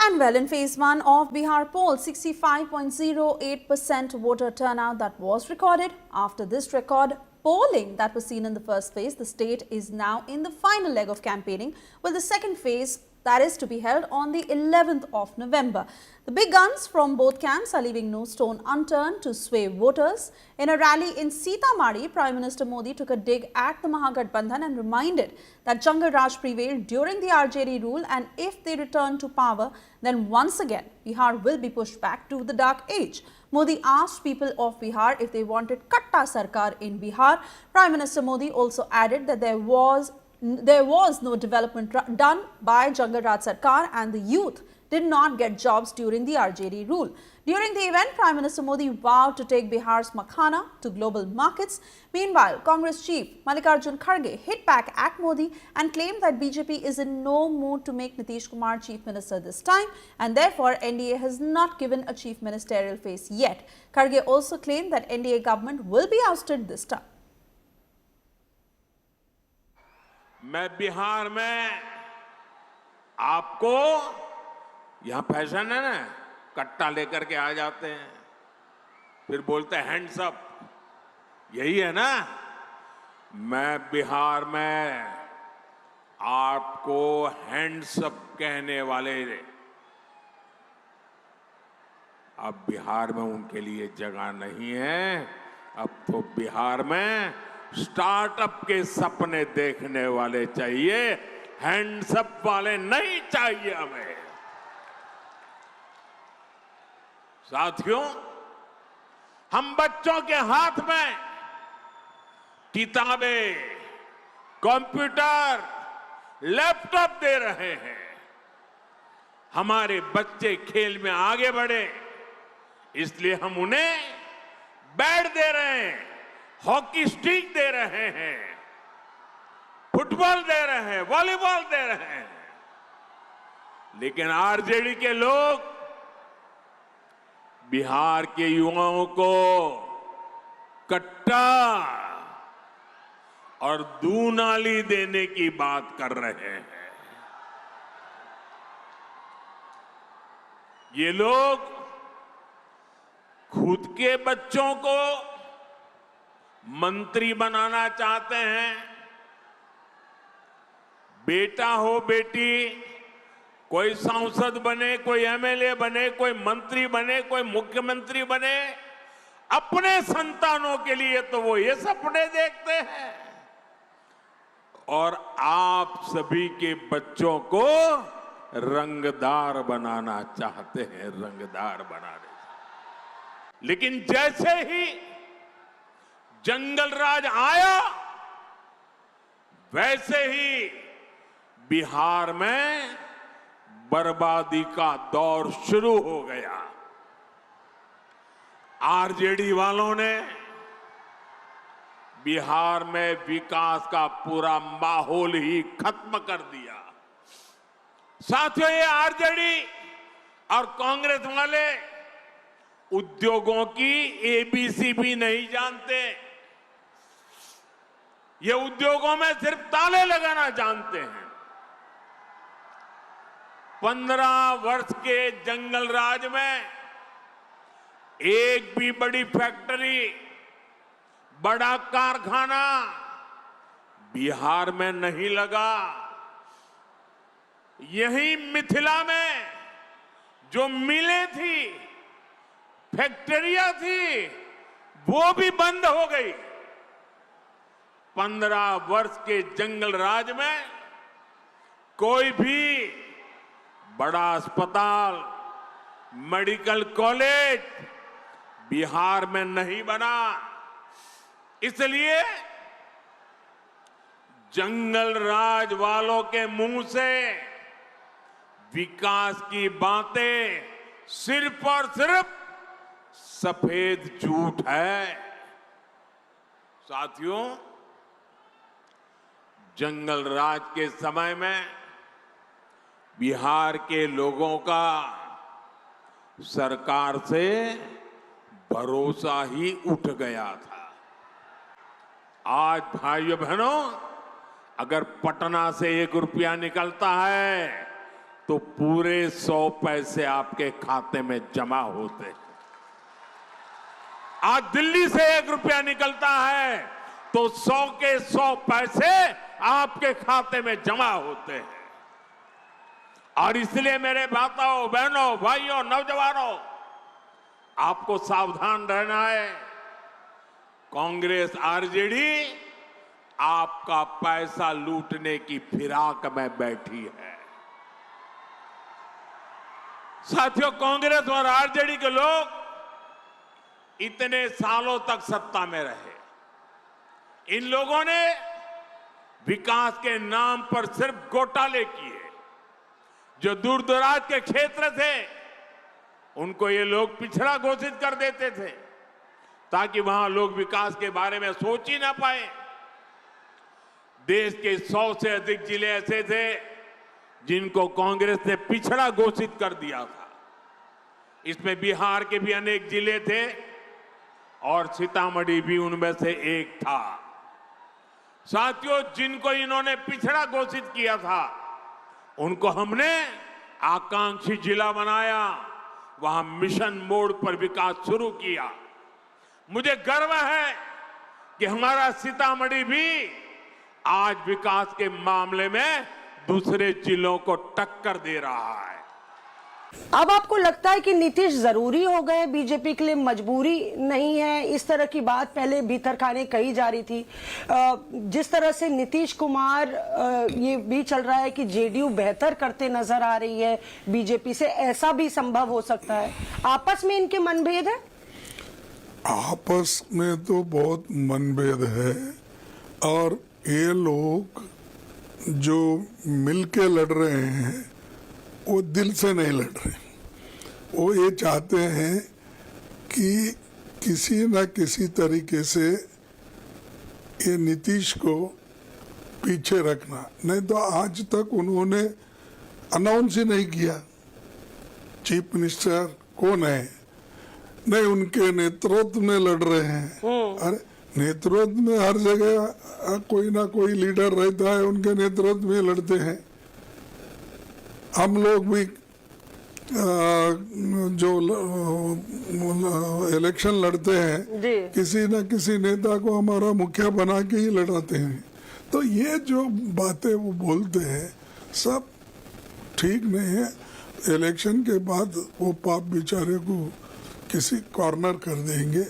And well, in phase 1 of Bihar poll, 65.08% voter turnout that was recorded. After this record polling that was seen in the first phase, the state is now in the final leg of campaigning, with the second phase that is to be held on the 11th of November. The big guns from both camps are leaving no stone unturned to sway voters. In a rally in Sitamarhi, Prime Minister Modi took a dig at the Mahagathbandhan and reminded that Jangal Raj prevailed during the RJD rule, and if they return to power, then once again Bihar will be pushed back to the dark age. Modi asked people of Bihar if they wanted Katta Sarkar in Bihar. Prime Minister Modi also added that there was no development done by Jangal Raj Sarkar and the youth did not get jobs during the RJD rule. During the event, Prime Minister Modi vowed to take Bihar's makhana to global markets. Meanwhile, Congress chief Mallikarjun Kharge hit back at Modi and claimed that BJP is in no mood to make Nitish Kumar chief minister this time, and therefore NDA has not given a chief ministerial face yet. Kharge also claimed that NDA government will be ousted this time. मैं बिहार में आपको यहां fashion है ना, कट्टा लेकर के आ जाते हैं, फिर बोलते हैं हैंड्स अप, यही है ना। मैं बिहार में आपको हैंड्स अप कहने वाले, अब बिहार में उनके लिए जगह नहीं है। अब तो बिहार में स्टार्टअप के सपने देखने वाले चाहिए, हैंड्स अप वाले नहीं चाहिए हमें। साथियों, हम बच्चों के हाथ में किताबें, कंप्यूटर, लैपटॉप दे रहे हैं। हमारे बच्चे खेल में आगे बढ़े, इसलिए हम उन्हें बैट दे रहे हैं, हॉकी स्टिक दे रहे हैं, फुटबॉल दे रहे हैं, वॉलीबॉल दे रहे हैं। लेकिन आरजेडी के लोग बिहार के युवाओं को कट्टा और दूनाली देने की बात कर रहे हैं। ये लोग खुद के बच्चों को मंत्री बनाना चाहते हैं। बेटा हो बेटी, कोई सांसद बने, कोई एमएलए बने, कोई मंत्री बने, कोई मुख्यमंत्री बने, अपने संतानों के लिए तो वो ये सपने देखते हैं, और आप सभी के बच्चों को रंगदार बनाना चाहते हैं, रंगदार बनाने। लेकिन जैसे ही जंगल राज आया, वैसे ही बिहार में बर्बादी का दौर शुरू हो गया। आरजेडी वालों ने बिहार में विकास का पूरा माहौल ही खत्म कर दिया। साथियों, ये आरजेडी और कांग्रेस वाले उद्योगों की एबीसी भी नहीं जानते। ये उद्योगों में सिर्फ ताले लगाना जानते हैं। 15 वर्ष के जंगल राज में एक भी बड़ी फैक्ट्री, बड़ा कारखाना बिहार में नहीं लगा। यही मिथिला में जो मिलें थी, फैक्ट्रियां थी, वो भी बंद हो गई। 15 वर्ष के जंगल राज में कोई भी बड़ा अस्पताल, मेडिकल कॉलेज बिहार में नहीं बना। इसलिए जंगल राज वालों के मुंह से विकास की बातें सिर्फ और सिर्फ सफेद झूठ है। साथियों, जंगल राज के समय में बिहार के लोगों का सरकार से भरोसा ही उठ गया था। आज भाइयों बहनों, अगर पटना से 1 रुपया निकलता है तो पूरे 100 पैसे आपके खाते में जमा होते हैं। आज दिल्ली से 1 रुपया निकलता है तो 100 के 100 पैसे आपके खाते में जमा होते हैं। और इसलिए मेरे माताओं, बहनों, भाइयों, नौजवानों, आपको सावधान रहना है। कांग्रेस आरजेडी आपका पैसा लूटने की फिराक में बैठी है। साथियों, कांग्रेस और आरजेडी के लोग इतने सालों तक सत्ता में रहे। इन लोगों ने विकास के नाम पर सिर्फ घोटाले किए। जो दूर दराज के क्षेत्र थे उनको ये लोग पिछड़ा घोषित कर देते थे ताकि वहां लोग विकास के बारे में सोच ही ना पाए। देश के 100 से अधिक जिले ऐसे थे जिनको कांग्रेस ने पिछड़ा घोषित कर दिया था। इसमें बिहार के भी अनेक जिले थे और सीतामढ़ी भी उनमें से एक था। साथियों, जिनको इन्होंने पिछड़ा घोषित किया था उनको हमने आकांक्षी जिला बनाया, वहां मिशन मोड पर विकास शुरू किया। मुझे गर्व है कि हमारा सीतामढ़ी भी आज विकास के मामले में दूसरे जिलों को टक्कर दे रहा है। अब आपको लगता है कि नीतीश जरूरी हो गए बीजेपी के लिए, मजबूरी नहीं है? इस तरह की बात पहले भीतर खाने कही जा रही थी। जिस तरह से नीतीश कुमार ये भी चल रहा है कि जेडीयू बेहतर करते नजर आ रही है बीजेपी से, ऐसा भी संभव हो सकता है? आपस में इनके मनभेद है? आपस में तो बहुत मनभेद है और ये लोग जो मिलके लड़ रहे हैं वो दिल से नहीं लड़ रहे। वो ये चाहते हैं कि किसी न किसी तरीके से ये नीतीश को पीछे रखना। नहीं तो आज तक उन्होंने अनाउंस ही नहीं किया चीफ मिनिस्टर कौन है, नहीं उनके नेतृत्व में लड़ रहे हैं। अरे नेतृत्व में हर जगह कोई ना कोई लीडर रहता है, उनके नेतृत्व में लड़ते हैं। हम लोग भी जो इलेक्शन लड़ते हैं किसी न किसी नेता को हमारा मुखिया बना के ही लड़ाते हैं। तो ये जो बातें वो बोलते हैं सब ठीक नहीं है। इलेक्शन के बाद वो पाप बेचारे को किसी कॉर्नर कर देंगे।